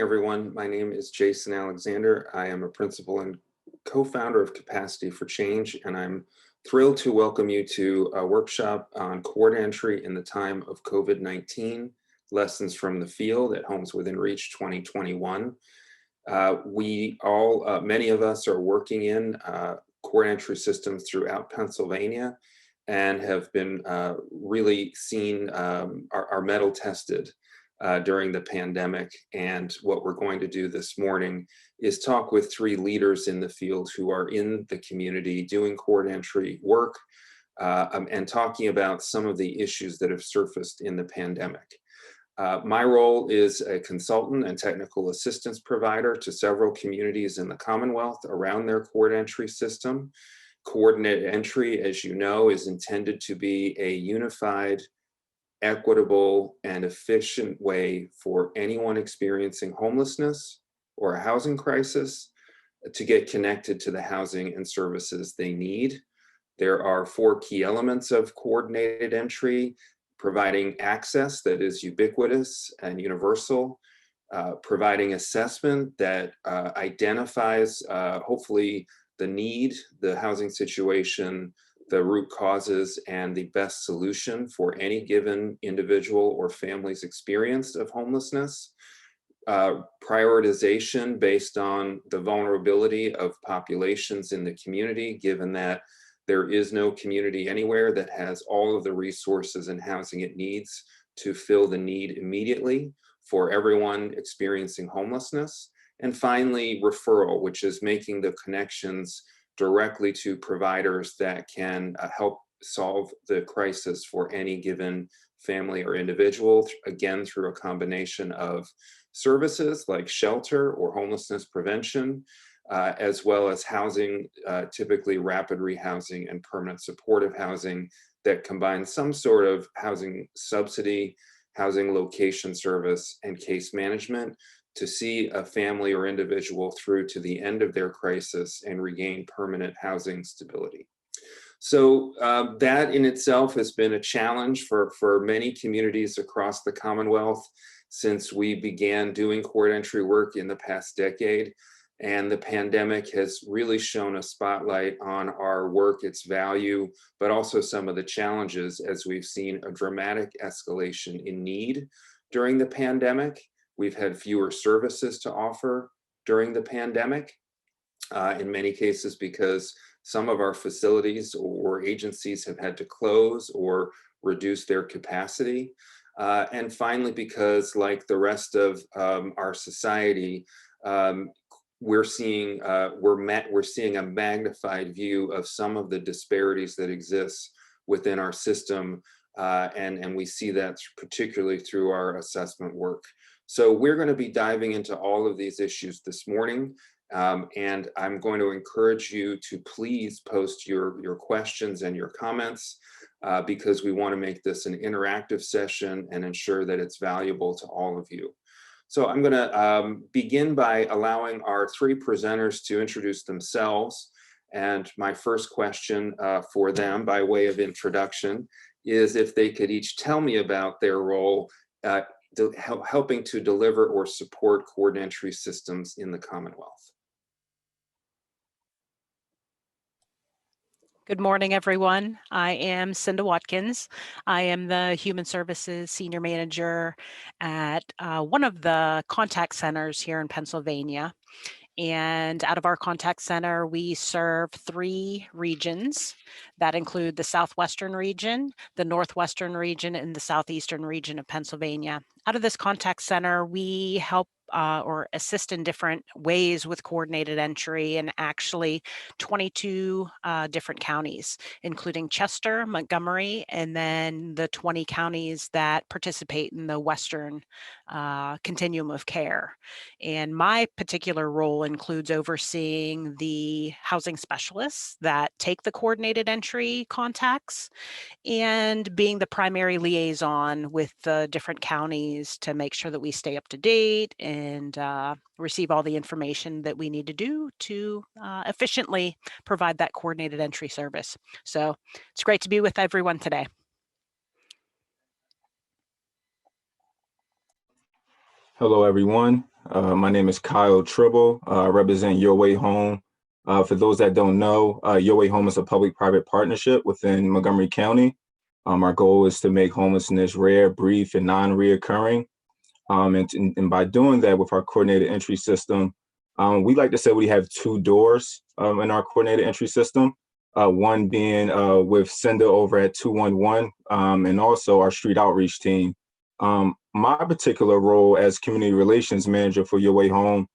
Everyone, my name is Jason Alexander. I am a principal and co-founder of Capacity for Change, and I'm thrilled to welcome you to a workshop on court entry in the time of COVID-19, Lessons from the Field at Homes Within Reach 2021. Many of us are working in court entry systems throughout Pennsylvania and have been really seen our mettle tested during the pandemic. And what we're going to do this morning is talk with three leaders in the field who are in the community doing court entry work and talking about some of the issues that have surfaced in the pandemic. My role is a consultant and technical assistance provider to several communities in the Commonwealth around their court entry system. Coordinated entry, as you know, is intended to be a unified, equitable, and efficient way for anyone experiencing homelessness or a housing crisis to get connected to the housing and services they need. There are four key elements of coordinated entry: providing access that is ubiquitous and universal, providing assessment that identifies hopefully the need, the housing situation, the root causes, and the best solution for any given individual or family's experience of homelessness. Prioritization based on the vulnerability of populations in the community, given that there is no community anywhere that has all of the resources and housing it needs to fill the need immediately for everyone experiencing homelessness. And finally, referral, which is making the connections directly to providers that can help solve the crisis for any given family or individual, again, through a combination of services like shelter or homelessness prevention, as well as housing, typically rapid rehousing and permanent supportive housing that combines some sort of housing subsidy, housing location service, and case management to see a family or individual through to the end of their crisis and regain permanent housing stability. So that in itself has been a challenge for many communities across the Commonwealth since we began doing court entry work in the past decade. And the pandemic has really shown a spotlight on our work, its value, but also some of the challenges as we've seen a dramatic escalation in need during the pandemic. We've had fewer services to offer during the pandemic, in many cases because some of our facilities or agencies have had to close or reduce their capacity. And finally, because like the rest of our society, we're seeing a magnified view of some of the disparities that exist within our system, and we see that particularly through our assessment work. So we're going to be diving into all of these issues this morning, and I'm going to encourage you to please post your questions and your comments because we want to make this an interactive session and ensure that it's valuable to all of you. So I'm going to begin by allowing our three presenters to introduce themselves. And my first question for them by way of introduction is if they could each tell me about their role helping to deliver or support court entry systems in the Commonwealth. Good morning, everyone. I am Cinda Watkins. I am the Human Services Senior Manager at one of the contact centers here in Pennsylvania. And out of our contact center, we serve three regions that include the Southwestern region, the Northwestern region, and the Southeastern region of Pennsylvania. Out of this contact center, we help or assist in different ways with coordinated entry in actually 22 different counties, including Chester, Montgomery, and then the 20 counties that participate in the Western continuum of care. And my particular role includes overseeing the housing specialists that take the coordinated entry contacts and being the primary liaison with the different counties to make sure that we stay up to date and receive all the information that we need to do to efficiently provide that coordinated entry service. So it's great to be with everyone today. Hello, everyone. My name is Kyle Tribble. I represent Your Way Home. For those that don't know, Your Way Home is a public-private partnership within Montgomery County. Our goal is to make homelessness rare, brief, and non-reoccurring. And by doing that with our coordinated entry system, we like to say we have two doors in our coordinated entry system. One being with Cinda over at 211, and also our street outreach team. My particular role as community relations manager for Your Way Home,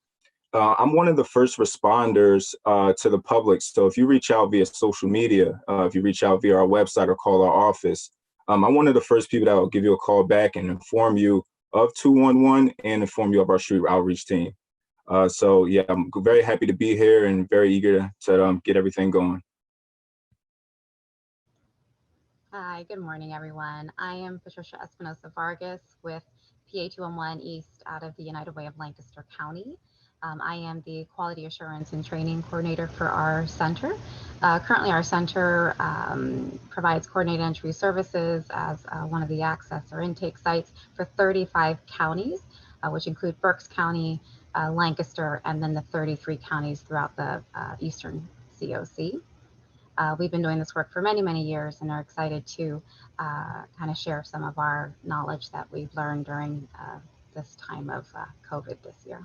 I'm one of the first responders to the public. So if you reach out via social media, if you reach out via our website or call our office, I'm one of the first people that will give you a call back and inform you of 211 and inform you of our street outreach team. So yeah, I'm very happy to be here and very eager to get everything going. Hi, good morning, everyone. I am Patricia Espinosa Vargas with PA 211 East out of the United Way of Lancaster County. I am the Quality Assurance and Training Coordinator for our center. Currently, our center provides coordinated entry services as one of the access or intake sites for 35 counties, which include Berks County, Lancaster, and then the 33 counties throughout the Eastern COC. We've been doing this work for many, many years and are excited to kind of share some of our knowledge that we've learned during this time of COVID this year.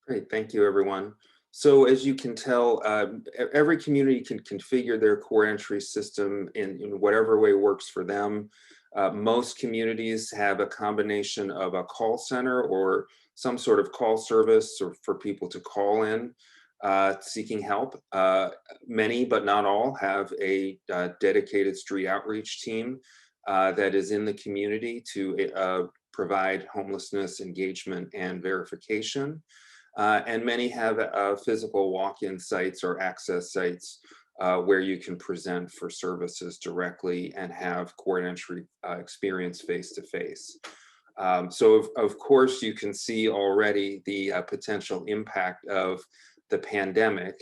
Great, thank you, everyone. So as you can tell, every community can configure their core entry system in whatever way works for them. Most communities have a combination of a call center or some sort of call service or for people to call in seeking help. Many, but not all, have a dedicated street outreach team that is in the community to provide homelessness engagement and verification. And many have physical walk-in sites or access sites where you can present for services directly and have core entry experience face-to-face. So of course, you can see already the potential impact of the pandemic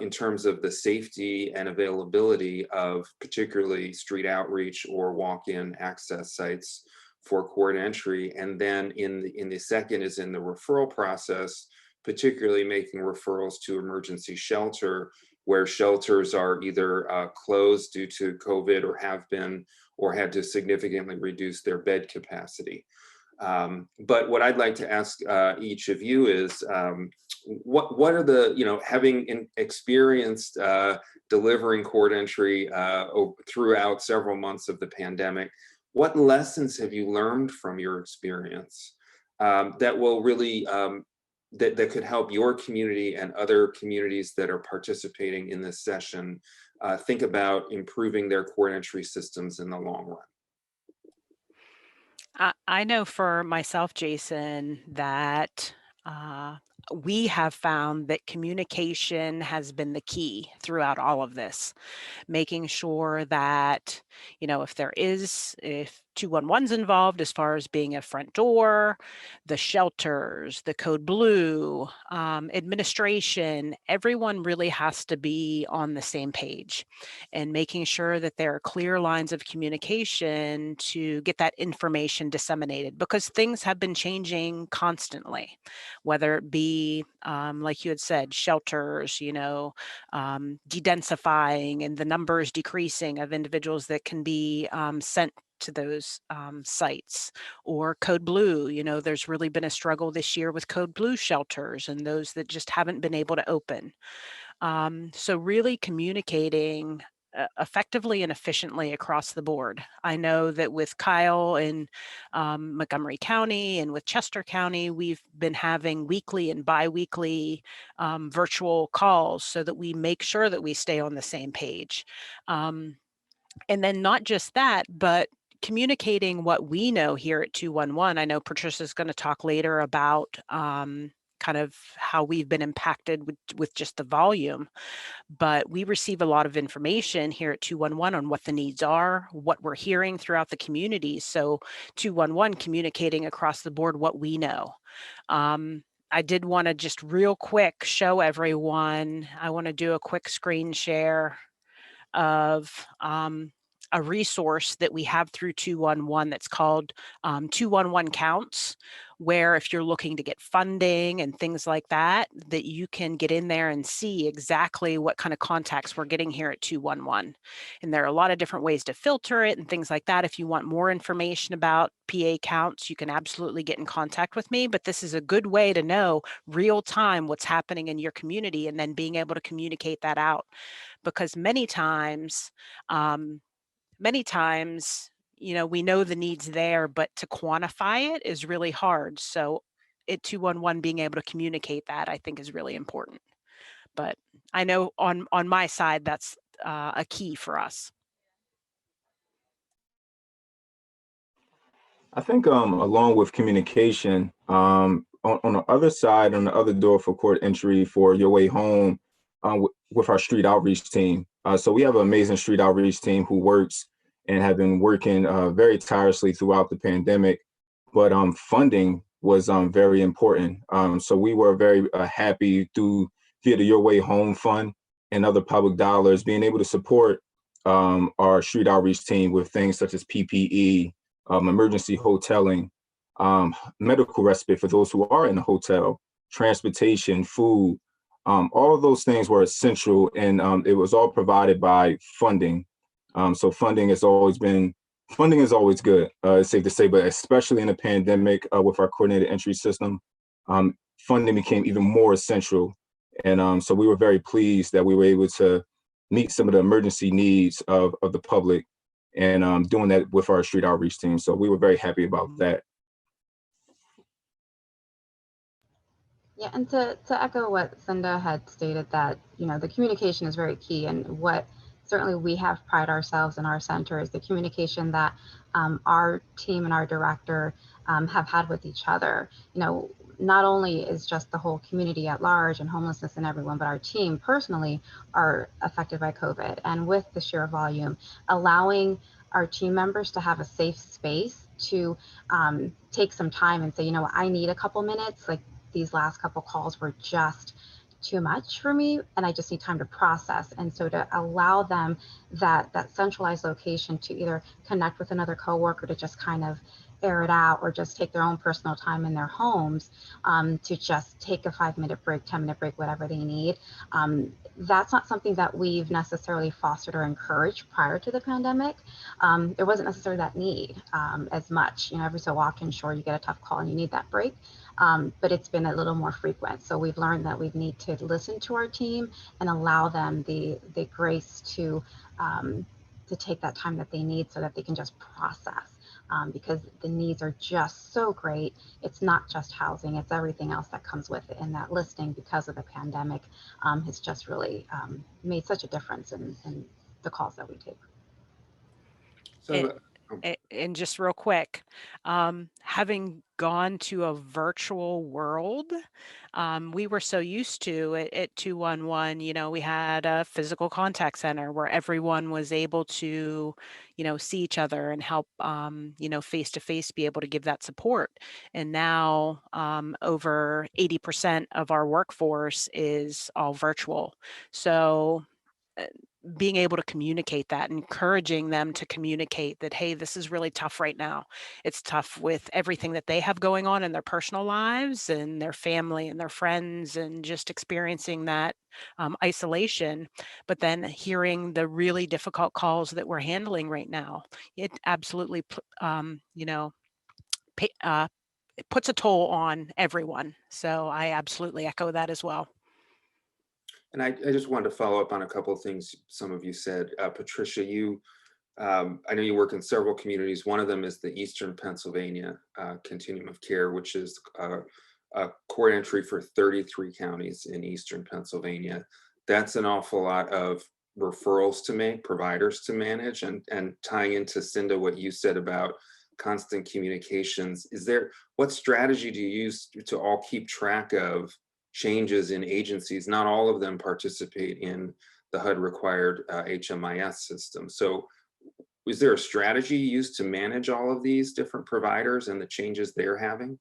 in terms of the safety and availability of particularly street outreach or walk-in access sites for core entry. And then in the second is in the referral process, particularly making referrals to emergency shelter, where shelters are either closed due to COVID or have been, or had to significantly reduce their bed capacity. But what I'd like to ask each of you is, what are the, having experienced delivering core entry throughout several months of the pandemic, what lessons have you learned from your experience that will really, that could help your community and other communities that are participating in this session think about improving their core entry systems in the long run? I know for myself, Jason, that we have found that communication has been the key throughout all of this, making sure that, if 211's involved as far as being a front door, the shelters, the code blue, administration, everyone really has to be on the same page and making sure that there are clear lines of communication to get that information disseminated, because things have been changing constantly, whether it be, like you had said, shelters, dedensifying and the numbers decreasing of individuals that can be sent to those sites, or code blue. There's really been a struggle this year with code blue shelters and those that just haven't been able to open. So really communicating effectively and efficiently across the board. I know that with Kyle in Montgomery County and with Chester County, we've been having weekly and biweekly virtual calls so that we make sure that we stay on the same page. And then not just that, but communicating what we know here at 211. I know Patricia's going to talk later about kind of how we've been impacted with just the volume, but we receive a lot of information here at 211 on what the needs are, what we're hearing throughout the community. So 211 communicating across the board what we know. I did want to just real quick show everyone, I want to do a quick screen share of a resource that we have through 211 that's called 211 Counts, where if you're looking to get funding and things like that, that you can get in there and see exactly what kind of contacts we're getting here at 211. And there are a lot of different ways to filter it and things like that. If you want more information about PA counts, you can absolutely get in contact with me, but this is a good way to know real time what's happening in your community and then being able to communicate that out. Because many times, we know the needs there, but to quantify it is really hard. So at 211, being able to communicate that, I think, is really important. But I know on my side, that's a key for us. I think along with communication, on the other side, on the other door for court entry for your way home, with our street outreach team. So we have an amazing street outreach team who works and have been working very tirelessly throughout the pandemic. But funding was very important. So we were very happy via the Your Way Home Fund and other public dollars, being able to support our street outreach team with things such as PPE, emergency hoteling, medical respite for those who are in the hotel, transportation, food. All of those things were essential, and it was all provided by funding. So funding is always good, it's safe to say, but especially in a pandemic with our coordinated entry system, funding became even more essential. And so we were very pleased that we were able to meet some of the emergency needs of the public, and doing that with our street outreach team. So we were very happy about that. Yeah, and to echo what Cinda had stated, that the communication is very key, and what certainly we have pride ourselves in our center is the communication that our team and our director have had with each other. Not only is just the whole community at large and homelessness and everyone, but our team personally are affected by COVID. And with the sheer volume, allowing our team members to have a safe space to take some time and say, I need a couple minutes, like these last couple calls were just too much for me, and I just need time to process. And so to allow them that centralized location to either connect with another coworker, to just kind of air it out, or just take their own personal time in their homes, to just take a 5-minute break, 10-minute break, whatever they need. That's not something that we've necessarily fostered or encouraged prior to the pandemic. There wasn't necessarily that need as much. Every so often, sure, you get a tough call and you need that break, but it's been a little more frequent. So we've learned that we need to listen to our team and allow them the grace to take that time that they need so that they can just process. Because the needs are just so great. It's not just housing, it's everything else that comes with it. And that listing, because of the pandemic, has just really made such a difference in the calls that we take. So, And just real quick, having gone to a virtual world, we were so used to at 211, we had a physical contact center where everyone was able to, see each other and help, face to face, be able to give that support. And now over 80% of our workforce is all virtual. So being able to communicate that, encouraging them to communicate that, hey, this is really tough right now. It's tough with everything that they have going on in their personal lives and their family and their friends, and just experiencing that isolation. But then hearing the really difficult calls that we're handling right now, it absolutely, it puts a toll on everyone. So I absolutely echo that as well. and I just wanted to follow up on a couple of things some of you said. Patricia, I know you work in several communities. One of them is the Eastern Pennsylvania Continuum of Care, which is a court entry for 33 counties in Eastern Pennsylvania. That's an awful lot of referrals to make, providers to manage, and tying into Cinda what you said about constant communications. What strategy do you use to all keep track of changes in agencies? Not all of them participate in the HUD required HMIS system. So is there a strategy used to manage all of these different providers and the changes they're having?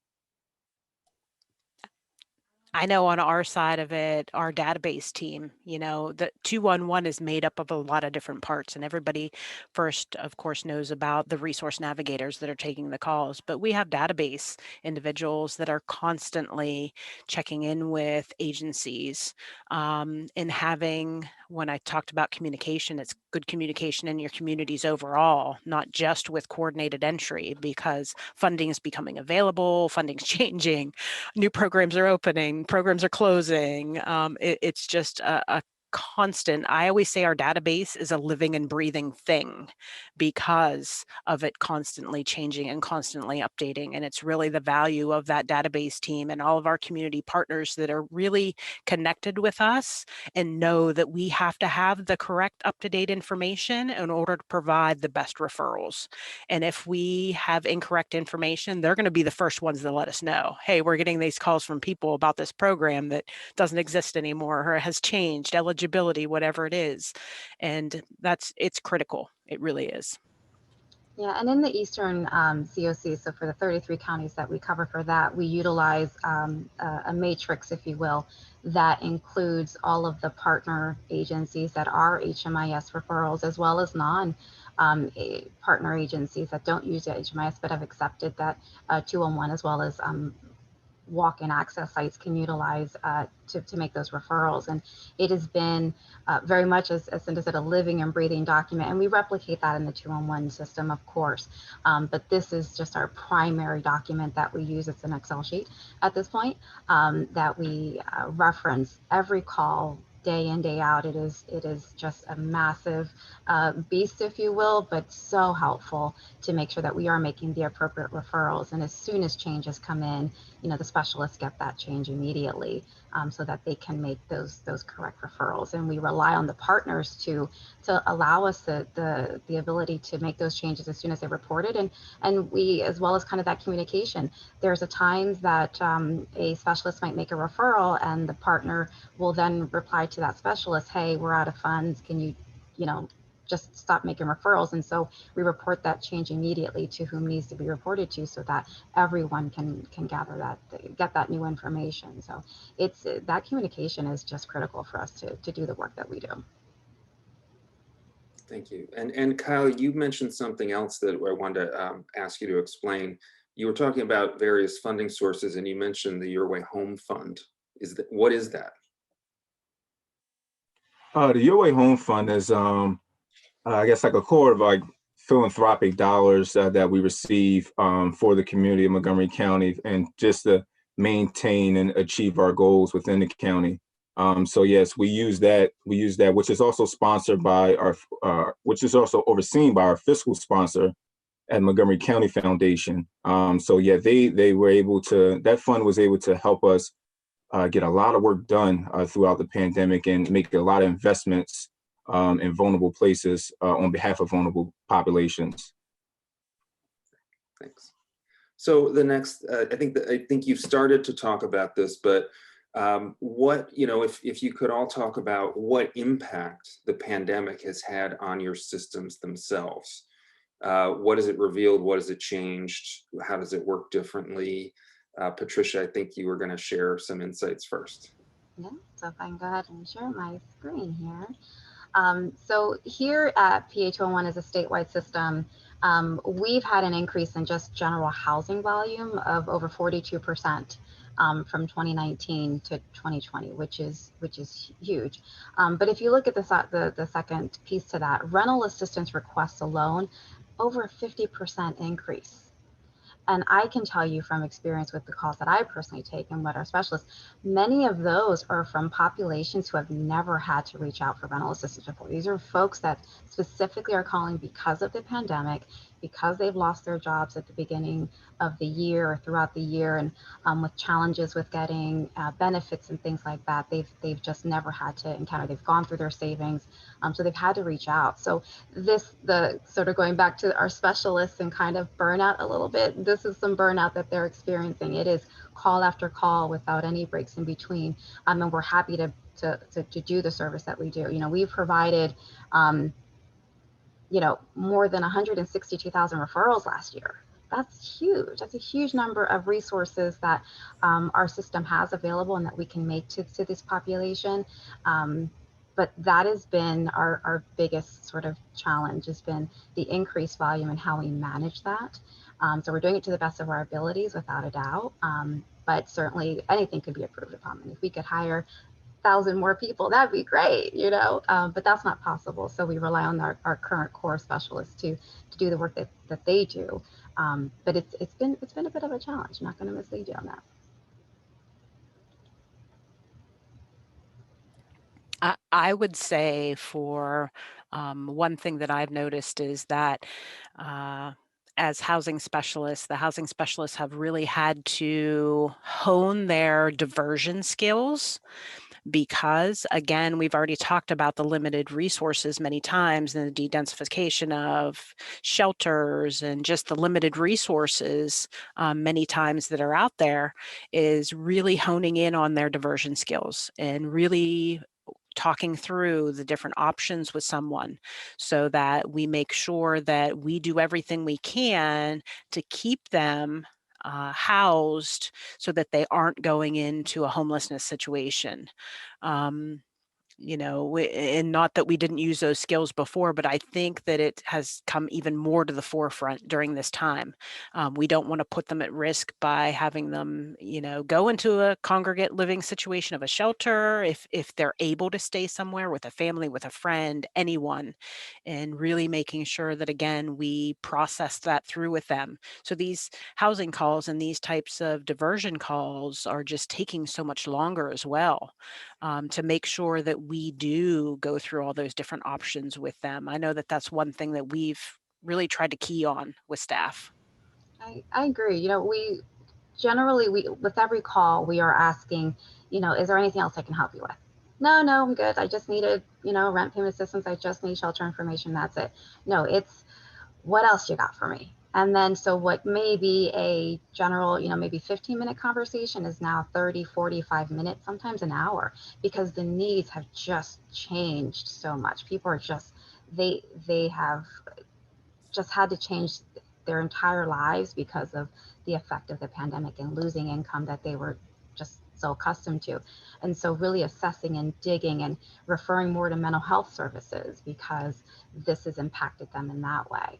I know on our side of it, our database team, the 211 is made up of a lot of different parts, and everybody first, of course, knows about the resource navigators that are taking the calls. But we have database individuals that are constantly checking in with agencies, and having, when I talked about communication, it's good communication in your communities overall, not just with coordinated entry, because funding is becoming available, funding's changing, new programs are opening, programs are closing. It's just a constant. I always say our database is a living and breathing thing because of it constantly changing and constantly updating. And it's really the value of that database team and all of our community partners that are really connected with us and know that we have to have the correct up-to-date information in order to provide the best referrals. And if we have incorrect information, they're going to be the first ones to let us know, hey, we're getting these calls from people about this program that doesn't exist anymore or has changed, eligibility, whatever it is. And it's critical. It really is. Yeah, and in the Eastern COC, so for the 33 counties that we cover for that, we utilize a matrix, if you will, that includes all of the partner agencies that are HMIS referrals, as well as non-partner agencies that don't use HMIS but have accepted that 211, as well as walk-in access sites can utilize to make those referrals. And it has been very much, as Cinda said, a living and breathing document. And we replicate that in the 211 system, of course. But this is just our primary document that we use. It's an Excel sheet at this point that we reference every call, day in, day out. It is just a massive beast, if you will, but so helpful to make sure that we are making the appropriate referrals. And as soon as changes come in, the specialists get that change immediately so that they can make those correct referrals. And we rely on the partners to allow us the ability to make those changes as soon as they're reported. And we, as well as kind of that communication, there's a times that a specialist might make a referral and the partner will then reply to that specialist, hey, we're out of funds. Can you, just stop making referrals? And so we report that change immediately to whom needs to be reported to, so that everyone can gather that, get that new information. So it's that communication is just critical for us to do the work that we do. Thank you. And Kyle, you mentioned something else that I wanted to ask you to explain. You were talking about various funding sources, and you mentioned the Your Way Home Fund. What is that? The Your Way Home Fund is, I guess, like a core of like philanthropic dollars that we receive for the community of Montgomery County, and just to maintain and achieve our goals within the county. So yes, we use that, which is also sponsored by which is also overseen by our fiscal sponsor at Montgomery County Foundation. So yeah, they were able to, that fund was able to help us get a lot of work done throughout the pandemic and make a lot of investments in vulnerable places on behalf of vulnerable populations. Thanks. So the next, I think you've started to talk about this, but what, if you could all talk about what impact the pandemic has had on your systems themselves. What has it revealed? What has it changed? How does it work differently? Patricia, I think you were going to share some insights first. Yeah, so if I can go ahead and share my screen here. So here at PA211 as a statewide system, we've had an increase in just general housing volume of over 42% from 2019 to 2020, which is huge. But if you look at the second piece to that, rental assistance requests alone, over a 50% increase. And I can tell you from experience with the calls that I personally take and what our specialists, many of those are from populations who have never had to reach out for rental assistance before. These are folks that specifically are calling because of the pandemic, because they've lost their jobs at the beginning of the year or throughout the year, and with challenges with getting benefits and things like that, they've just never had to encounter. They've gone through their savings, so they've had to reach out. So the sort of going back to our specialists and kind of burnout a little bit, this is some burnout that they're experiencing. It is call after call without any breaks in between, and we're happy to do the service that we do. We've provided more than 162,000 referrals last year That's huge. That's a huge number of resources that our system has available and that we can make to this population. But that has been our biggest sort of challenge, has been the increased volume and how we manage that. So we're doing it to the best of our abilities, without a doubt. But certainly anything could be improved upon. And if we could hire 1,000 more people, that'd be great, you know, but that's not possible. So we rely on our current core specialists to do the work that they do. But it's been a bit of a challenge. I'm not going to mislead you on that. I would say for one thing that I've noticed is that as housing specialists, the housing specialists have really had to hone their diversion skills because, again, we've already talked about the limited resources many times and the de-densification of shelters and just the limited resources many times that are out there, is really honing in on their diversion skills and really talking through the different options with someone so that we make sure that we do everything we can to keep them housed so that they aren't going into a homelessness situation. You know, and not that we didn't use those skills before, but I think that it has come even more to the forefront during this time. We don't want to put them at risk by having them, you know, go into a congregate living situation of a shelter if they're able to stay somewhere with a family, with a friend, anyone, and really making sure that, again, we process that through with them. So these housing calls and these types of diversion calls are just taking so much longer as well. To make sure that we do go through all those different options with them. I know that that's one thing that we've really tried to key on with staff. I agree. You know, we generally, with every call, we are asking, you know, is there anything else I can help you with? No, I'm good. I just needed, you know, rent payment assistance. I just need shelter information. That's it. No, it's what else you got for me? And then, so what may be a general, you know, maybe 15-minute conversation is now 30, 45 minutes, sometimes an hour, because the needs have just changed so much. People are just, they have just had to change their entire lives because of the effect of the pandemic and losing income that they were just so accustomed to. And so really assessing and digging and referring more to mental health services because this has impacted them in that way.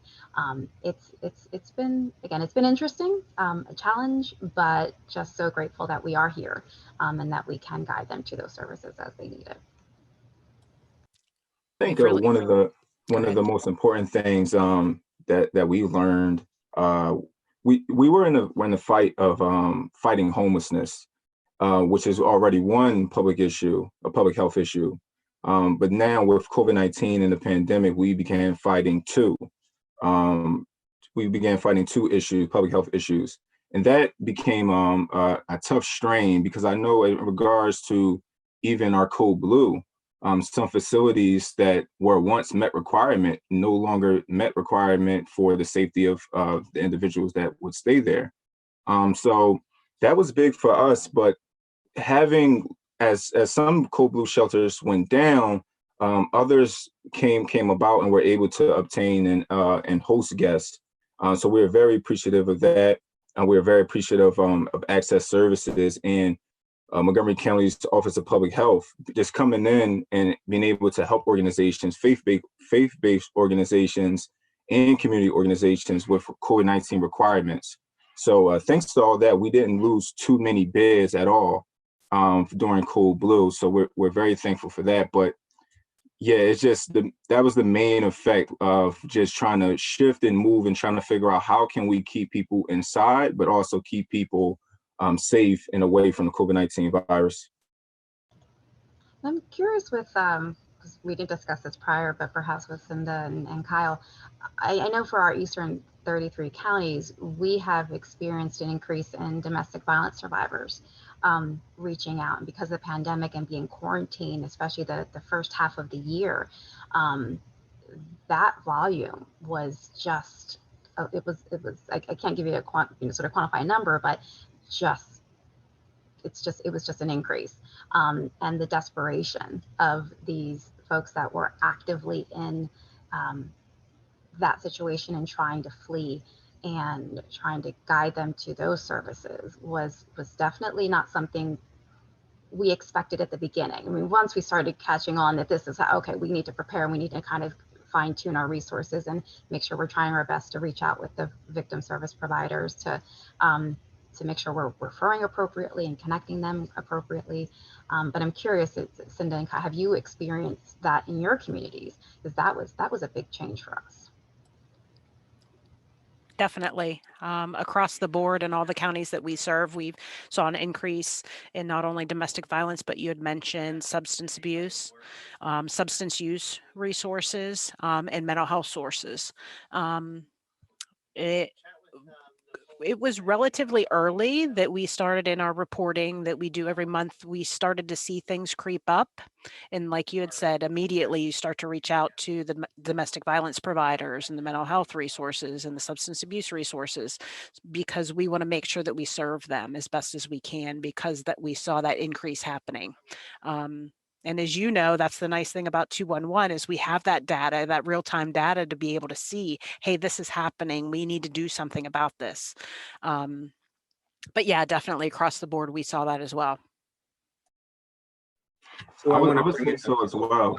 It's been, again, it's been interesting, a challenge, but just so grateful that we are here and that we can guide them to those services as they need it. I think one of the most important things that we learned, we were in the fight of fighting homelessness, which is already one public issue, a public health issue. But now with COVID-19 and the pandemic, we began fighting two. We began fighting two issues, public health issues, and that became a tough strain because I know in regards to even our code blue, some facilities that were once met requirement no longer met requirement for the safety of the individuals that would stay there. So that was big for us, but having, as some code blue shelters went down, others came about and were able to obtain and host guests. So we're very appreciative of that. And we're very appreciative of Access Services and Montgomery County's Office of Public Health, just coming in and being able to help organizations, faith-based organizations and community organizations with COVID-19 requirements. So thanks to all that, we didn't lose too many bids at all during Code Blue. So we're very thankful for that. But yeah, it's just that was the main effect of just trying to shift and move and trying to figure out how can we keep people inside, but also keep people safe and away from the COVID-19 virus. I'm curious with, because we did discuss this prior, but perhaps with Cinda and Kyle, I know for our Eastern 33 counties, we have experienced an increase in domestic violence survivors reaching out. And because of the pandemic and being quarantined, especially the first half of the year, that volume was just, it was I can't give you a sort of quantify a number, but it was just an increase. And the desperation of these folks that were actively in that situation and trying to flee and trying to guide them to those services was definitely not something we expected at the beginning. I mean, once we started catching on that this is how, okay, we need to prepare and we need to kind of fine tune our resources and make sure we're trying our best to reach out with the victim service providers to make sure we're referring appropriately and connecting them appropriately. But I'm curious, Cinda and Kai, have you experienced that in your communities? Because that was a big change for us. Definitely. Across the board in all the counties that we serve, we've saw an increase in not only domestic violence, but you had mentioned substance abuse, substance use resources, and mental health sources. It it was relatively early that we started in our reporting that we do every month. We started to see things creep up. And like you had said, immediately you start to reach out to the domestic violence providers and the mental health resources and the substance abuse resources, because we want to make sure that we serve them as best as we can, because that we saw that increase happening. And as you know, that's the nice thing about 211 is we have that data, that real-time data to be able to see, hey, this is happening. We need to do something about this. But yeah, definitely across the board, we saw that as well. So I want to would bring say in, so as well.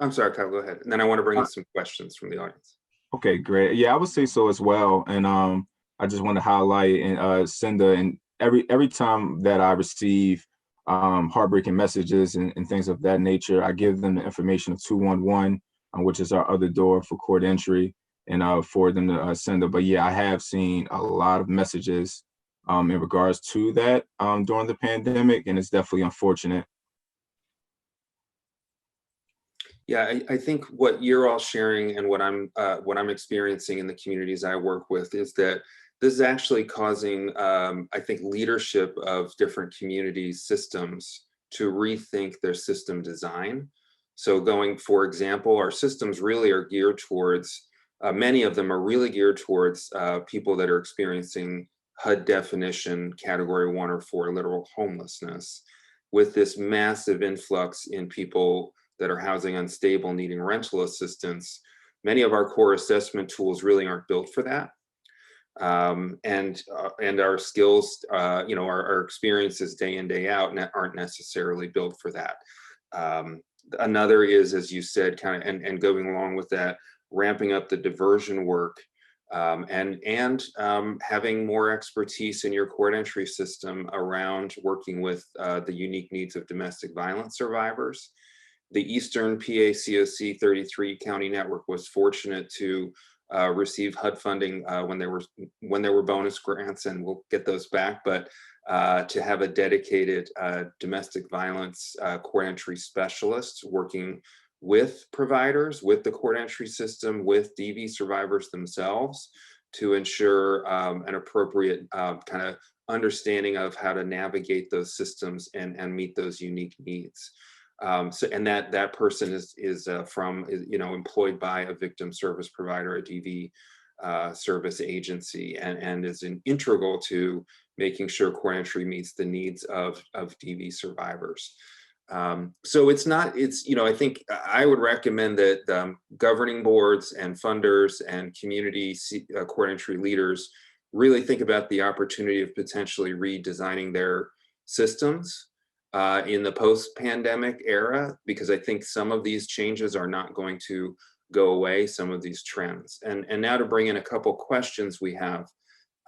I'm sorry, Kyle, go ahead. And then I want to bring in some questions from the audience. Okay, great. Yeah, I would say so as well. And I just want to highlight and Cinda, and every time that I receive heartbreaking messages and things of that nature, I give them the information of 211, which is our other door for court entry, and for them to send it. But yeah, I have seen a lot of messages in regards to that during the pandemic, and it's definitely unfortunate. Yeah, I think what you're all sharing and what I'm experiencing in the communities I work with is that this is actually causing, I think, leadership of different community systems to rethink their system design. So going, for example, our systems really are geared towards, many of them are really geared towards people that are experiencing HUD definition category 1 or 4 literal homelessness, with this massive influx in people that are housing unstable, needing rental assistance. Many of our core assessment tools really aren't built for that. And our skills, our experiences day in, day out aren't necessarily built for that. Another is, as you said, kind of, and going along with that, ramping up the diversion work, and having more expertise in your court entry system around working with the unique needs of domestic violence survivors. The Eastern PA COC 33 county network was fortunate to receive HUD funding when there were bonus grants, and we'll get those back, but to have a dedicated domestic violence court entry specialist working with providers, with the court entry system, with DV survivors themselves, to ensure an appropriate kind of understanding of how to navigate those systems and meet those unique needs. And that person is employed by a victim service provider, a DV service agency, and is integral to making sure court entry meets the needs of DV survivors. So I think I would recommend that governing boards and funders and community court entry leaders really think about the opportunity of potentially redesigning their systems in the post-pandemic era, because I think some of these changes are not going to go away, some of these trends. And now to bring in a couple questions we have.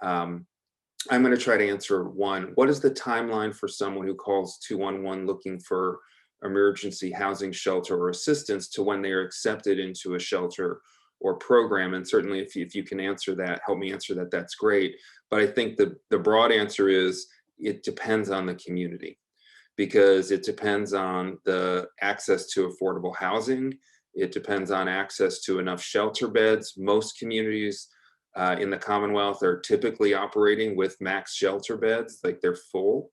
I'm going to try to answer one. What is the timeline for someone who calls 211 looking for emergency housing, shelter, or assistance to when they are accepted into a shelter or program? And certainly if you can answer that, help me answer that, that's great. But I think the broad answer is it depends on the community, because it depends on the access to affordable housing. It depends on access to enough shelter beds. Most communities in the Commonwealth are typically operating with max shelter beds, like they're full.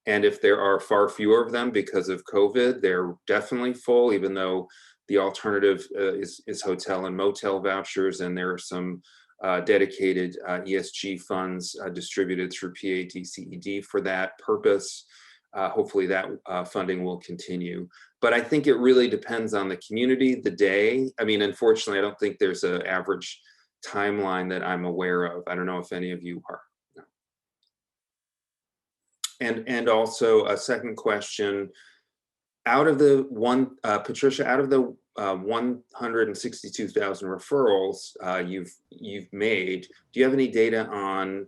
And if there are far fewer of them because of COVID, they're definitely full, even though the alternative is hotel and motel vouchers, and there are some dedicated ESG funds distributed through PATCED for that purpose. Hopefully that funding will continue. But I think it really depends on the community, the day. I mean, unfortunately, I don't think there's an average timeline that I'm aware of. I don't know if any of you are. No. And also a second question, out of the Patricia, out of the 162,000 referrals you've made, do you have any data on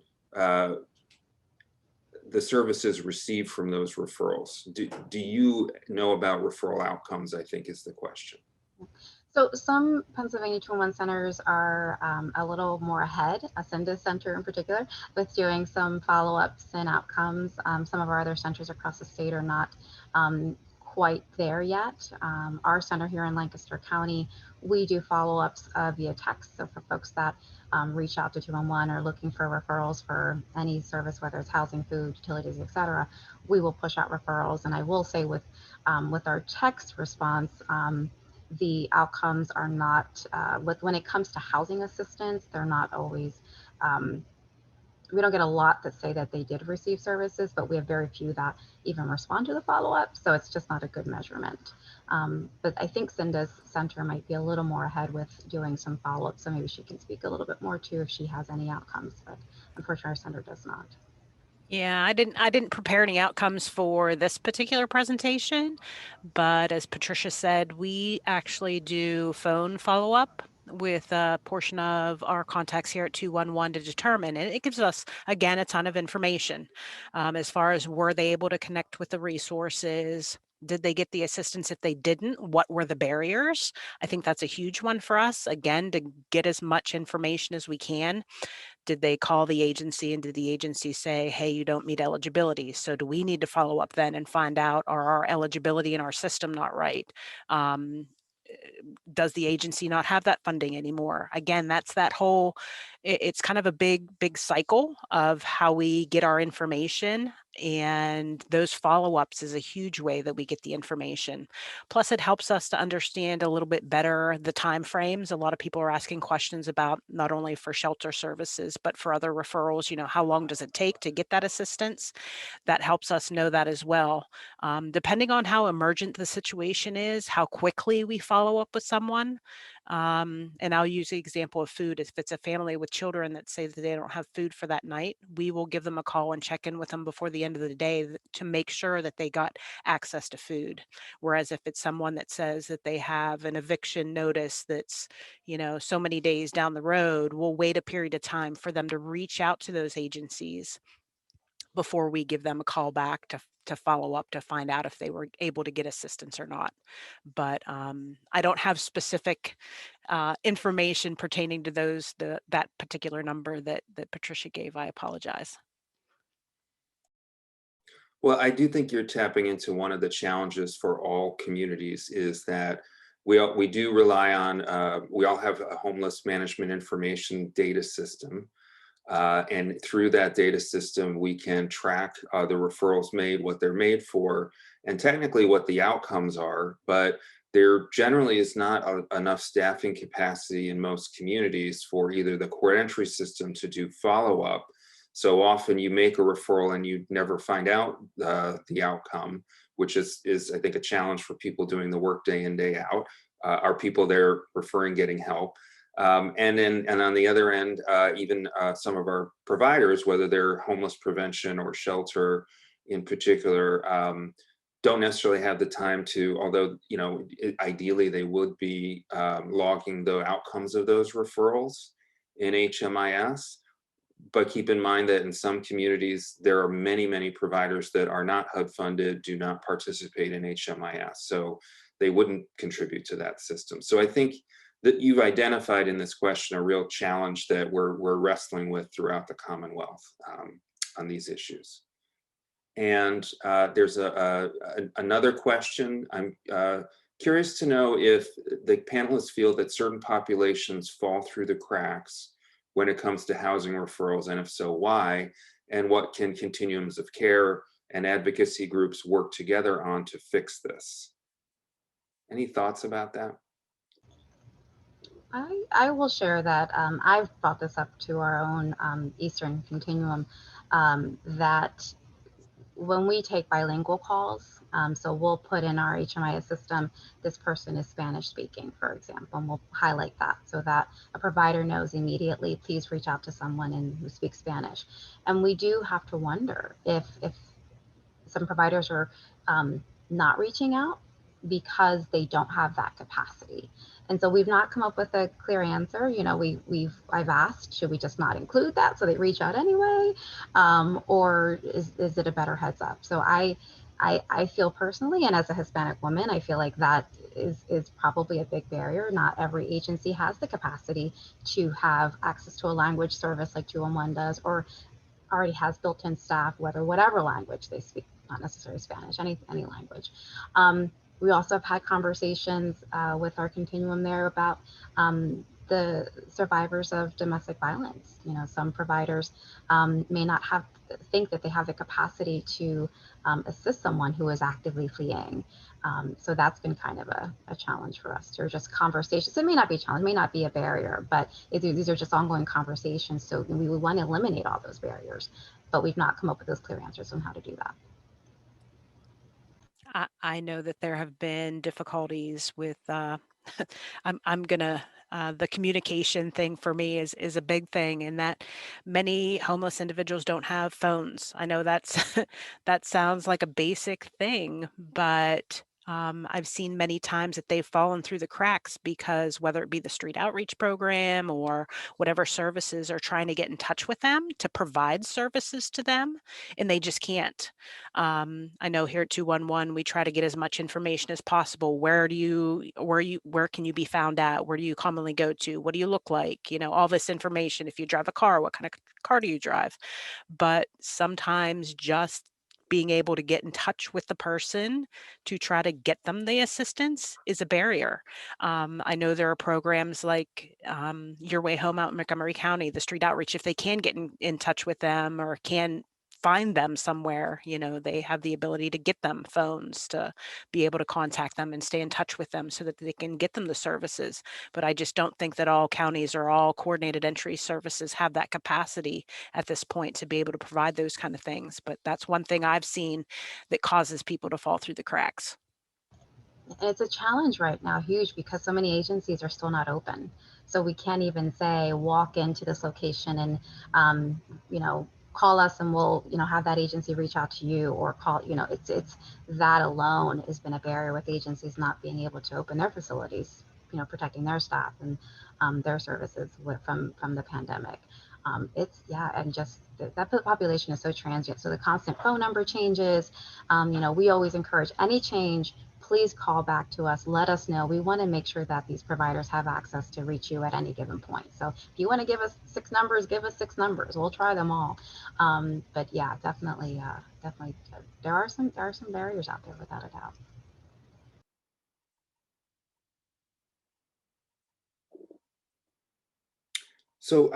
the services received from those referrals? Do you know about referral outcomes, I think is the question. So some Pennsylvania 211 centers are a little more ahead, a CESs center in particular, with doing some follow-ups and outcomes. Some of our other centers across the state are not quite there yet. Our center here in Lancaster County, we do follow-ups via text. So for folks that reach out to 211 or looking for referrals for any service, whether it's housing, food, utilities, etc., we will push out referrals. And I will say with our text response, the outcomes are not, when it comes to housing assistance, they're not always, we don't get a lot that say that they did receive services, but we have very few that even respond to the follow-up. So it's just not a good measurement. But I think Cinda's center might be a little more ahead with doing some follow-up. So maybe she can speak a little bit more too if she has any outcomes, but unfortunately our center does not. Yeah, I didn't prepare any outcomes for this particular presentation, but as Patricia said, we actually do phone follow-up with a portion of our contacts here at 211 to determine, and it gives us, again, a ton of information as far as were they able to connect with the resources, did they get the assistance? If they didn't, what were the barriers? I think that's a huge one for us, again, to get as much information as we can. Did they call the agency and did the agency say, hey, you don't meet eligibility? So do we need to follow up then and find out, are our eligibility in our system not right? Does the agency not have that funding anymore? Again, that's that whole, it's kind of a big cycle of how we get our information, and those follow-ups is a huge way that we get the information. Plus it helps us to understand a little bit better the time frames. A lot of people are asking questions about not only for shelter services, but for other referrals, how long does it take to get that assistance? That helps us know that as well. Depending on how emergent the situation is, how quickly we follow up with someone. And I'll use the example of food. If it's a family with children that say that they don't have food for that night, we will give them a call and check in with them before the end of the day to make sure that they got access to food. Whereas if it's someone that says that they have an eviction notice that's, so many days down the road, we'll wait a period of time for them to reach out to those agencies before we give them a call back to follow up to find out if they were able to get assistance or not. But I don't have specific information pertaining to that particular number that Patricia gave. I apologize. Well, I do think you're tapping into one of the challenges for all communities is that we do rely on, we all have a homeless management information data system. And through that data system, we can track the referrals made, what they're made for, and technically what the outcomes are. But there generally is not enough staffing capacity in most communities for either the court entry system to do follow-up. So often you make a referral and you never find out the outcome, which is I think a challenge for people doing the work day in, day out. Are people there referring, getting help? And on the other end, even some of our providers, whether they're homeless prevention or shelter in particular, don't necessarily have the time to, although, ideally they would be logging the outcomes of those referrals in HMIS. But keep in mind that in some communities, there are many providers that are not HUD funded, do not participate in HMIS. So they wouldn't contribute to that system. So I think that you've identified in this question a real challenge that we're wrestling with throughout the Commonwealth on these issues. And there's another question. I'm curious to know if the panelists feel that certain populations fall through the cracks when it comes to housing referrals, and if so, why? And what can continuums of care and advocacy groups work together on to fix this? Any thoughts about that? I will share that I've brought this up to our own Eastern Continuum, that when we take bilingual calls, so we'll put in our HMIS system, this person is Spanish speaking, for example, and we'll highlight that so that a provider knows immediately, please reach out to someone who speaks Spanish. And we do have to wonder if some providers are not reaching out because they don't have that capacity. And so we've not come up with a clear answer. You know, I've asked, should we just not include that so they reach out anyway? Or is it a better heads up? So I feel personally, and as a Hispanic woman, I feel like that is probably a big barrier. Not every agency has the capacity to have access to a language service like 211 does, or already has built-in staff, whatever language they speak, not necessarily Spanish, any language. We also have had conversations with our continuum there about the survivors of domestic violence. You know, some providers may not think that they have the capacity to assist someone who is actively fleeing. So that's been kind of a challenge for us, or just conversations. It may not be a challenge, it may not be a barrier, but these are just ongoing conversations. So we would want to eliminate all those barriers, but we've not come up with those clear answers on how to do that. I know that there have been difficulties with I'm gonna the communication thing for me is a big thing, and that many homeless individuals don't have phones. I know that's that sounds like a basic thing, but I've seen many times that they've fallen through the cracks because whether it be the street outreach program or whatever services are trying to get in touch with them to provide services to them, and they just can't. I know here at 211, we try to get as much information as possible. Where can you be found at? Where do you commonly go to? What do you look like? You know, all this information. If you drive a car, what kind of car do you drive? But sometimes just being able to get in touch with the person to try to get them the assistance is a barrier. I know there are programs like Your Way Home out in Montgomery County, the street outreach. If they can get in touch with them or can find them somewhere, you know, they have the ability to get them phones to be able to contact them and stay in touch with them so that they can get them the services. But I just don't think that all counties or all coordinated entry services have that capacity at this point to be able to provide those kind of things. But that's one thing I've seen that causes people to fall through the cracks. And it's a challenge right now, huge, because so many agencies are still not open. So we can't even say walk into this location and you know, call us and we'll, you know, have that agency reach out to you, or call, you know, it's that alone has been a barrier with agencies not being able to open their facilities, you know, protecting their staff and their services from the pandemic. And just that population is so transient. So the constant phone number changes. You know, we always encourage any change, please call back to us. Let us know. We want to make sure that these providers have access to reach you at any given point. So if you want to give us 6 numbers, give us 6 numbers. We'll try them all. But yeah, definitely, there are some barriers out there without a doubt. So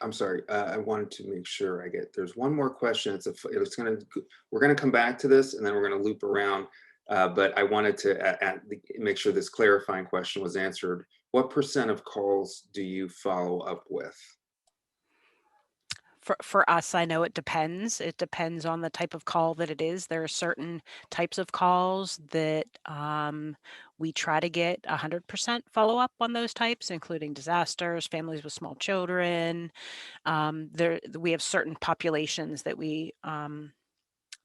I'm sorry, I wanted to make sure there's one more question. We're gonna come back to this and then we're gonna loop around. But I wanted to make sure this clarifying question was answered. What % of calls do you follow up with? For us, I know it depends. It depends on the type of call that it is. There are certain types of calls that we try to get 100% follow up on those types, including disasters, families with small children. We have certain populations that we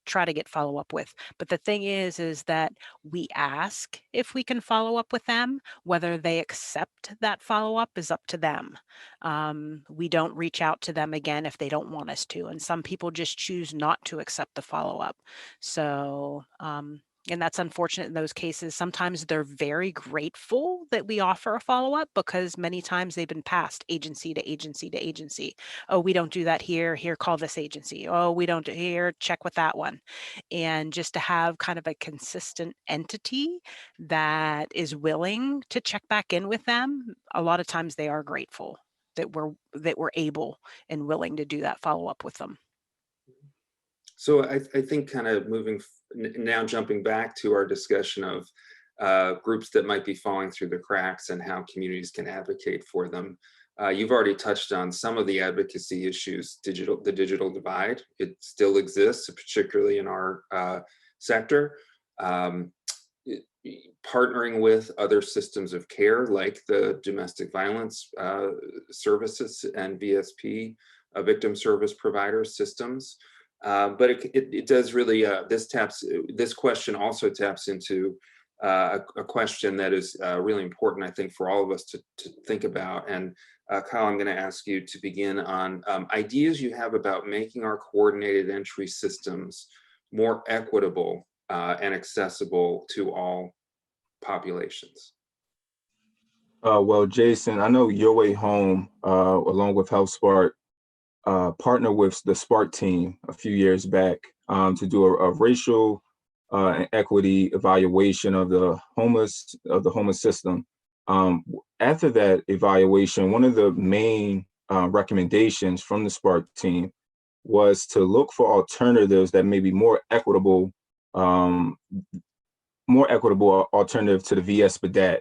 try to get follow up with. But the thing is that we ask if we can follow up with them. Whether they accept that follow up is up to them. We don't reach out to them again if they don't want us to. And some people just choose not to accept the follow up. So, and that's unfortunate in those cases. Sometimes they're very grateful that we offer a follow up because many times they've been passed agency to agency to agency. Oh, we don't do that here. Here, call this agency. Oh, we don't do here. Check with that one. And just to have kind of a consistent entity that is willing to check back in with them, a lot of times they are grateful that we're able and willing to do that follow up with them. So I think kind of now jumping back to our discussion of groups that might be falling through the cracks and how communities can advocate for them. You've already touched on some of the advocacy issues, the digital divide. It still exists, particularly in our sector. Partnering with other systems of care like the domestic violence services and VSP, victim service provider systems. But it does really, this question also taps into a question that is really important, I think, for all of us to think about. And Kyle, I'm going to ask you to begin on ideas you have about making our coordinated entry systems more equitable and accessible to all populations. Well, Jason, I know Your Way Home, along with HealthSpark, partnered with the Spark team a few years back to do a racial and equity evaluation of the homeless system. After that evaluation, one of the main recommendations from the Spark team was to look for alternatives that may be more equitable alternative to the VI-SPDAT.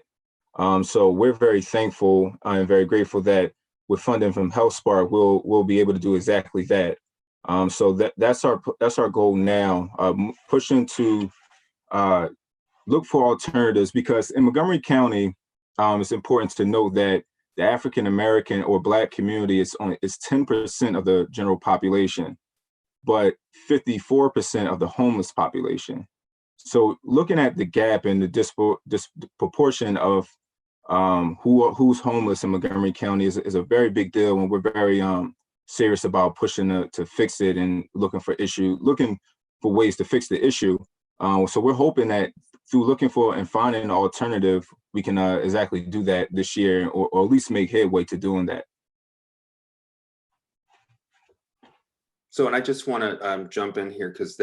So we're very thankful and very grateful that with funding from HealthSpark, we'll be able to do exactly that. So that's our goal now, pushing to look for alternatives, because in Montgomery County, it's important to note that the African American or Black community is 10% of the general population, but 54% of the homeless population. So looking at the gap and the disproportion of who's homeless in Montgomery County is a very big deal, and we're very serious about pushing to fix it and looking for ways to fix the issue. So we're hoping that through looking for and finding an alternative, we can exactly do that this year, or at least make headway to doing that. So, and I just want to jump in here, because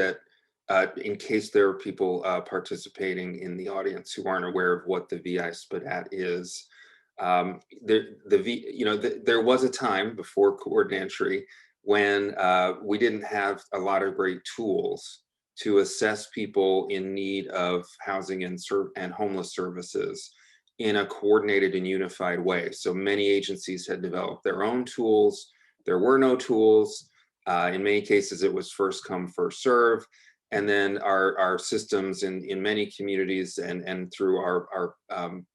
in case there are people participating in the audience who aren't aware of what the VI-SPDAT is, there was a time before coordinated entry when we didn't have a lot of great tools to assess people in need of housing and homeless services in a coordinated and unified way. So many agencies had developed their own tools. There were no tools. In many cases, it was first come, first serve. And then our systems in many communities and through our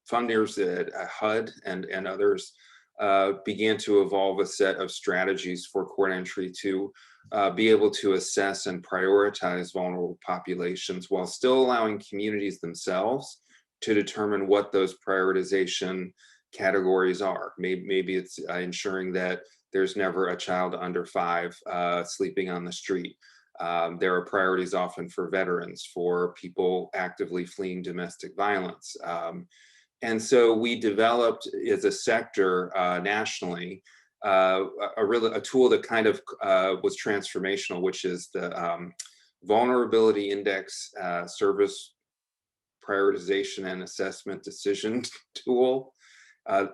funders at HUD and others began to evolve a set of strategies for coordinated entry to be able to assess and prioritize vulnerable populations while still allowing communities themselves to determine what those prioritization categories are. Maybe it's ensuring that there's never a child under 5 sleeping on the street. There are priorities often for veterans, for people actively fleeing domestic violence. And so we developed as a sector nationally a tool that kind of was transformational, which is the Vulnerability Index Service Prioritization and Assessment Decision Tool,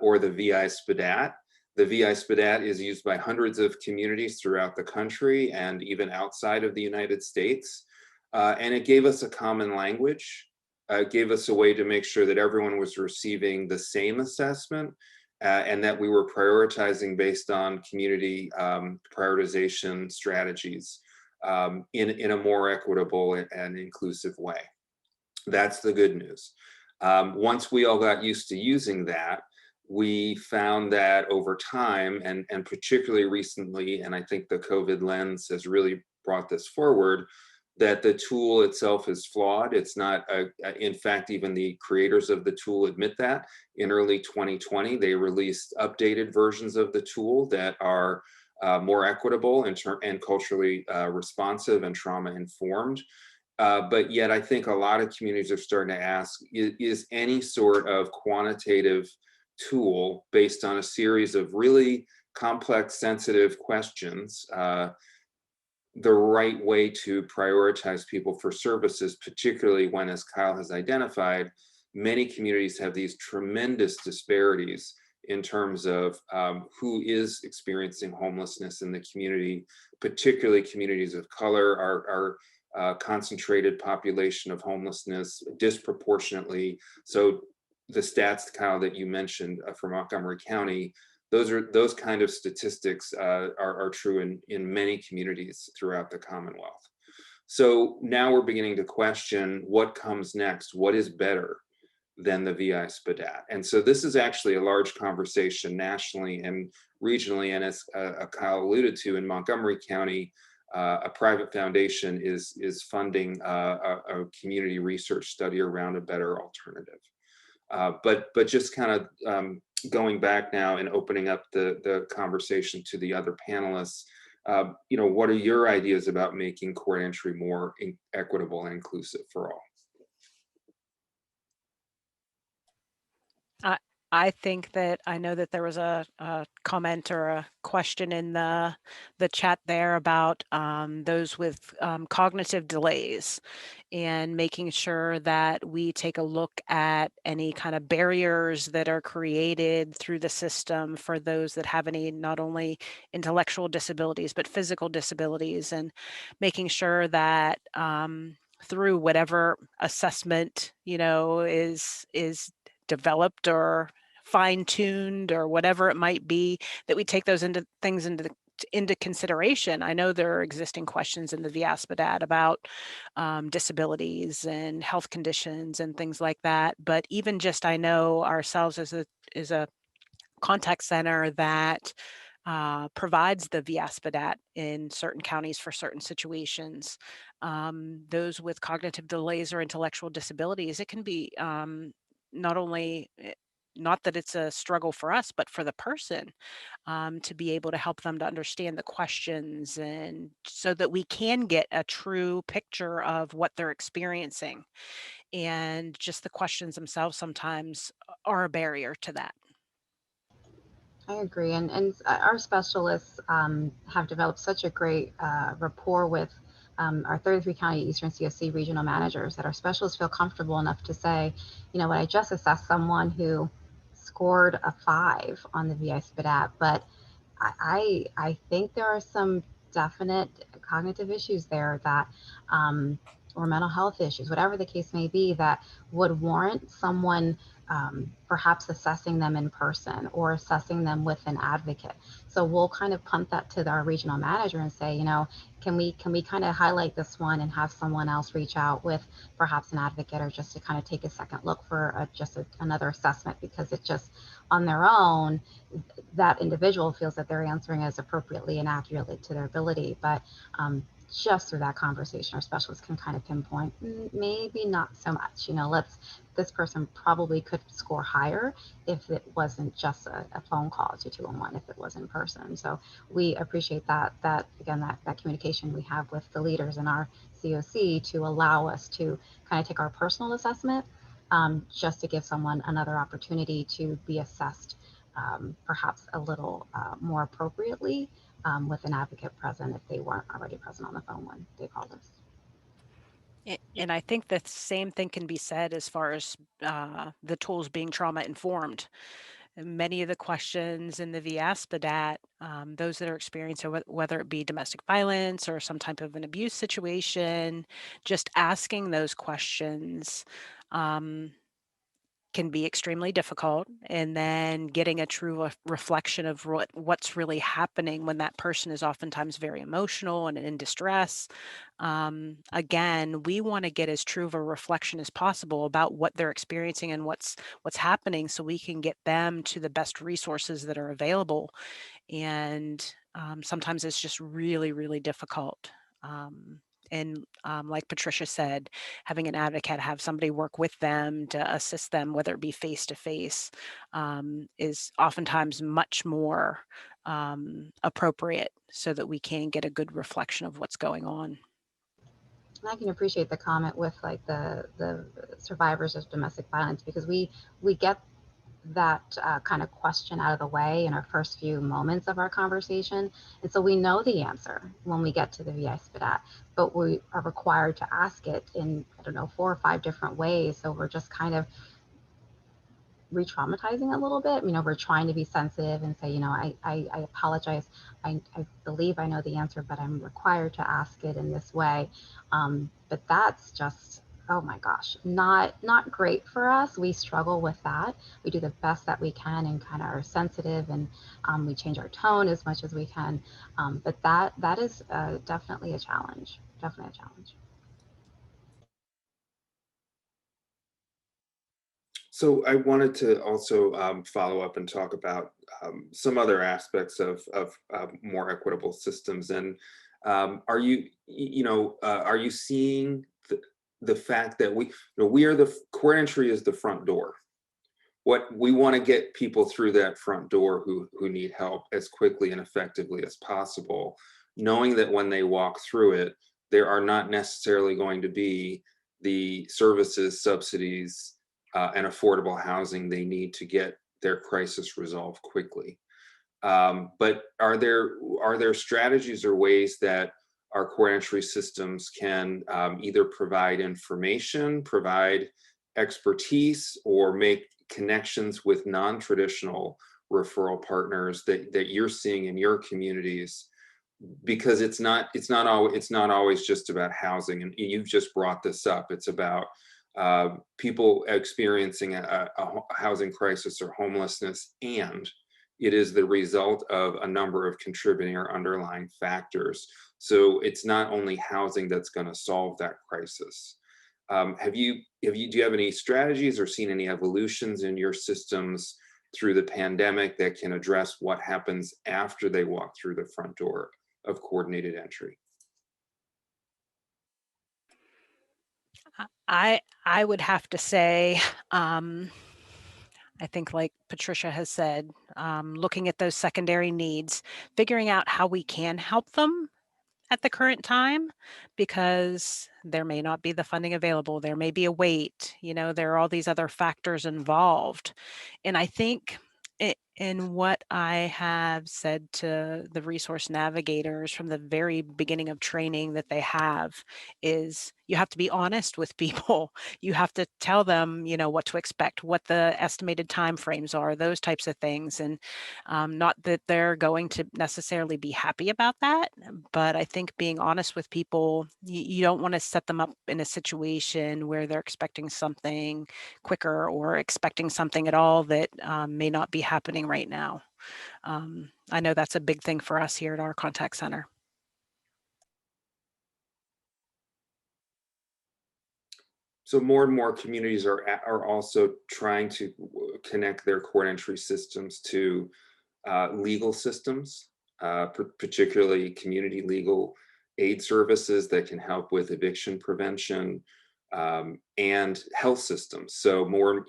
or the VI-SPDAT. The VI-SPDAT is used by hundreds of communities throughout the country and even outside of the United States. And it gave us a common language. It gave us a way to make sure that everyone was receiving the same assessment and that we were prioritizing based on community prioritization strategies in a more equitable and inclusive way. That's the good news. Once we all got used to using that, we found that over time, and particularly recently, and I think the COVID lens has really brought this forward, that the tool itself is flawed. It's not, in fact, even the creators of the tool admit that. In early 2020, they released updated versions of the tool that are more equitable and culturally responsive and trauma-informed. But yet I think a lot of communities are starting to ask, is any sort of quantitative tool based on a series of really complex, sensitive questions the right way to prioritize people for services, particularly when, as Kyle has identified, many communities have these tremendous disparities in terms of who is experiencing homelessness in the community, particularly communities of color. Our concentrated population of homelessness disproportionately. So the stats, Kyle, that you mentioned from Montgomery County, those kind of statistics are true in many communities throughout the Commonwealth. So now we're beginning to question what comes next. What is better than the VI-SPDAT? And so this is actually a large conversation nationally and regionally. And as Kyle alluded to, in Montgomery County, a private foundation is funding a community research study around a better alternative. But just kind of going back now and opening up the conversation to the other panelists, what are your ideas about making court entry more equitable and inclusive for all? I think that I know that there was a comment or a question in the chat there about those with cognitive delays, and making sure that we take a look at any kind of barriers that are created through the system for those that have any not only intellectual disabilities but physical disabilities, and making sure that through whatever assessment is developed or fine-tuned or whatever it might be, that we take those things into consideration. I know there are existing questions in the VI-SPDAT about disabilities and health conditions and things like that. But even just, I know ourselves as a contact center that provides the VI-SPDAT in certain counties for certain situations. Those with cognitive delays or intellectual disabilities, it can be not only not that it's a struggle for us, but for the person, to be able to help them to understand the questions, and so that we can get a true picture of what they're experiencing. And just the questions themselves sometimes are a barrier to that. I agree, and our specialists have developed such a great rapport with our 33 county Eastern CSC regional managers, that our specialists feel comfortable enough to say, what, I just assessed someone who scored a 5 on the VI-SPDAT, but I think there are some definite cognitive issues there that, or mental health issues, whatever the case may be, that would warrant someone perhaps assessing them in person or assessing them with an advocate. So we'll kind of punt that to our regional manager and say, can we kind of highlight this one and have someone else reach out with perhaps an advocate, or just to kind of take a second look for another assessment, because it's just on their own, that individual feels that they're answering as appropriately and accurately to their ability. But just through that conversation, our specialists can kind of pinpoint, maybe not so much. This person probably could score higher if it wasn't just a phone call to 211, if it was in person. So we appreciate that communication we have with the leaders in our COC to allow us to kind of take our personal assessment, just to give someone another opportunity to be assessed perhaps a little more appropriately, with an advocate present if they weren't already present on the phone when they called us. And I think the same thing can be said as far as the tools being trauma informed. Many of the questions in the VI-SPDAT, those that are experiencing, whether it be domestic violence or some type of an abuse situation, just asking those questions can be extremely difficult, and then getting a true reflection of what's really happening when that person is oftentimes very emotional and in distress. Again, we want to get as true of a reflection as possible about what they're experiencing and what's happening, so we can get them to the best resources that are available. And sometimes it's just really, really difficult. And like Patricia said, having an advocate, have somebody work with them to assist them, whether it be face to face, is oftentimes much more appropriate, so that we can get a good reflection of what's going on. And I can appreciate the comment with like the survivors of domestic violence, because we get that kind of question out of the way in our first few moments of our conversation. And so we know the answer when we get to the VI-SPDAT, but we are required to ask it in, 4 or 5 different ways. So we're just kind of re-traumatizing a little bit. We're trying to be sensitive and say, I apologize. I believe I know the answer, but I'm required to ask it in this way. But that's just oh my gosh, not great for us. We struggle with that. We do the best that we can and kind of are sensitive, and we change our tone as much as we can. But that is definitely a challenge. Definitely a challenge. So I wanted to also follow up and talk about some other aspects of more equitable systems. And are you, are you seeing the fact that we are the court entry is the front door. What we want to get people through that front door who need help as quickly and effectively as possible, knowing that when they walk through it, there are not necessarily going to be the services, subsidies, and affordable housing they need to get their crisis resolved quickly. But are there strategies or ways that our court entry systems can either provide information, provide expertise, or make connections with non-traditional referral partners that you're seeing in your communities? Because it's not always just about housing, and you've just brought this up. It's about people experiencing a housing crisis or homelessness, and it is the result of a number of contributing or underlying factors. So it's not only housing that's going to solve that crisis. Do you have any strategies or seen any evolutions in your systems through the pandemic that can address what happens after they walk through the front door of coordinated entry? I would have to say, I think like Patricia has said, looking at those secondary needs, figuring out how we can help them at the current time, because there may not be the funding available. There may be a wait, there are all these other factors involved. And I think in what I have said to the resource navigators from the very beginning of training that they have is you have to be honest with people. You have to tell them, what to expect, what the estimated timeframes are, those types of things. And not that they're going to necessarily be happy about that, but I think being honest with people, you don't want to set them up in a situation where they're expecting something quicker or expecting something at all that may not be happening right now. I know that's a big thing for us here at our contact center. So more and more communities are also trying to connect their court entry systems to legal systems, particularly community legal aid services that can help with eviction prevention, and health systems. So more,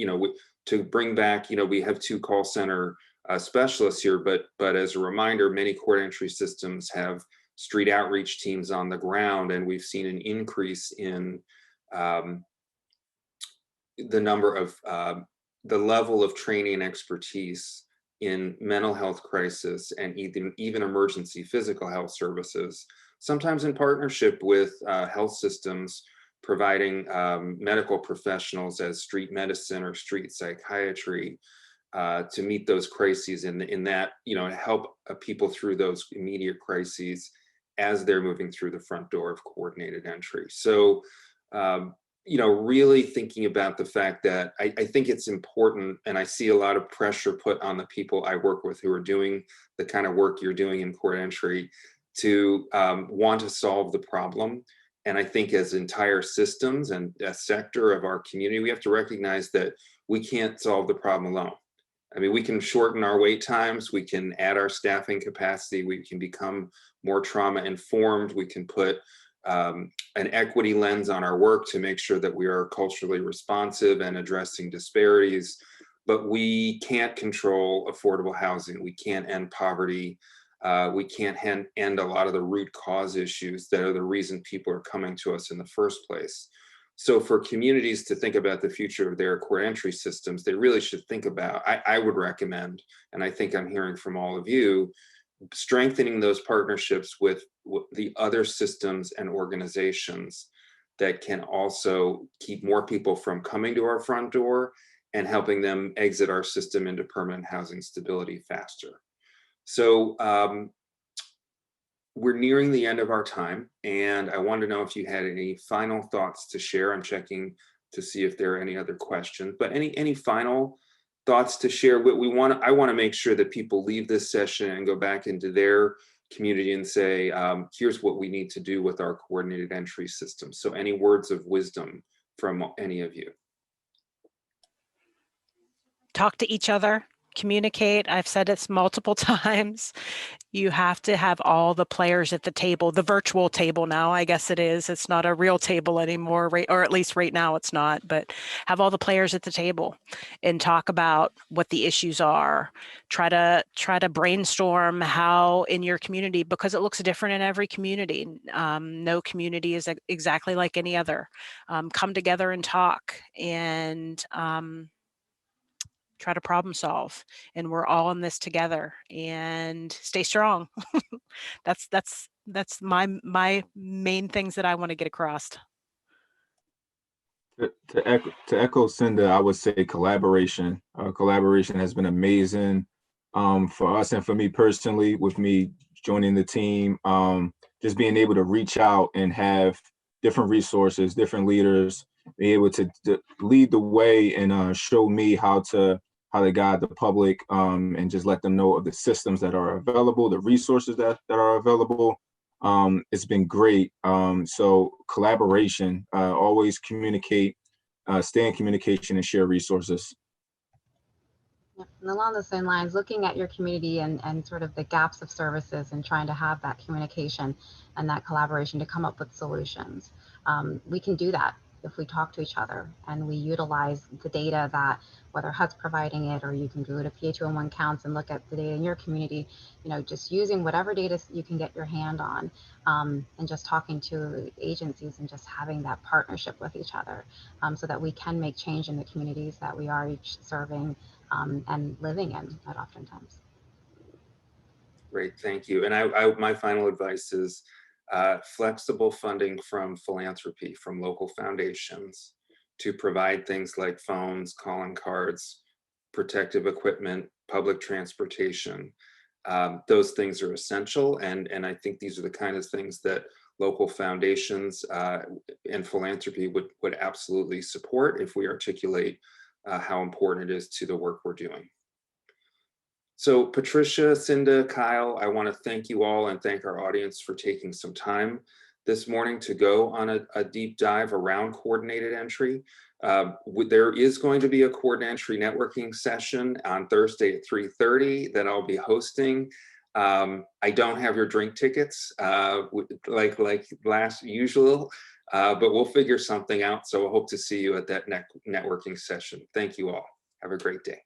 to bring back, we have 2 call center specialists here, but as a reminder, many court entry systems have street outreach teams on the ground, and we've seen an increase in the number of the level of training and expertise in mental health crisis and even emergency physical health services, sometimes in partnership with health systems providing medical professionals as street medicine or street psychiatry to meet those crises in that, help people through those immediate crises as they're moving through the front door of coordinated entry. So, really thinking about the fact that I think it's important, and I see a lot of pressure put on the people I work with who are doing the kind of work you're doing in court entry to want to solve the problem. And I think as entire systems and a sector of our community, we have to recognize that we can't solve the problem alone. I mean, we can shorten our wait times, we can add our staffing capacity, we can become more trauma informed, we can put an equity lens on our work to make sure that we are culturally responsive and addressing disparities, but we can't control affordable housing. We can't end poverty. We can't end a lot of the root cause issues that are the reason people are coming to us in the first place. So for communities to think about the future of their court entry systems, they really should think about, I would recommend, and I think I'm hearing from all of you, strengthening those partnerships with the other systems and organizations that can also keep more people from coming to our front door and helping them exit our system into permanent housing stability faster. So we're nearing the end of our time, and I wanted to know if you had any final thoughts to share. I'm checking to see if there are any other questions, but any final thoughts to share? I want to make sure that people leave this session and go back into their community and say, here's what we need to do with our coordinated entry system. So any words of wisdom from any of you? Talk to each other, communicate. I've said this multiple times. You have to have all the players at the table, the virtual table now, I guess it is. It's not a real table anymore, right? Or at least right now it's not, but have all the players at the table and talk about what the issues are. Try to brainstorm how in your community, because it looks different in every community. No community is exactly like any other. Come together and talk and try to problem solve, and we're all in this together, and stay strong. That's my main things that I want to get across. To echo Cinda, I would say collaboration. Collaboration has been amazing for us and for me personally, with me joining the team. Just being able to reach out and have different resources, different leaders, be able to lead the way and show me how to guide the public, and just let them know of the systems that are available, the resources that are available. It's been great. So collaboration, always communicate, stay in communication and share resources. Yep. And along the same lines, looking at your community and sort of the gaps of services and trying to have that communication and that collaboration to come up with solutions. We can do that if we talk to each other and we utilize the data that, whether HUD's providing it, or you can go to PA211 counts and look at the data in your community, just using whatever data you can get your hand on, and just talking to agencies and just having that partnership with each other, so that we can make change in the communities that we are each serving and living in at oftentimes. Great, thank you. And my final advice is flexible funding from philanthropy, from local foundations, to provide things like phones, calling cards, protective equipment, public transportation. Those things are essential, and I think these are the kind of things that local foundations and philanthropy would absolutely support if we articulate how important it is to the work we're doing. So Patricia, Cinda, Kyle, I want to thank you all and thank our audience for taking some time this morning to go on a deep dive around coordinated entry. There is going to be a coordinated entry networking session on Thursday at 3:30 that I'll be hosting. I don't have your drink tickets like last usual, but we'll figure something out. So I hope to see you at that networking session. Thank you all. Have a great day.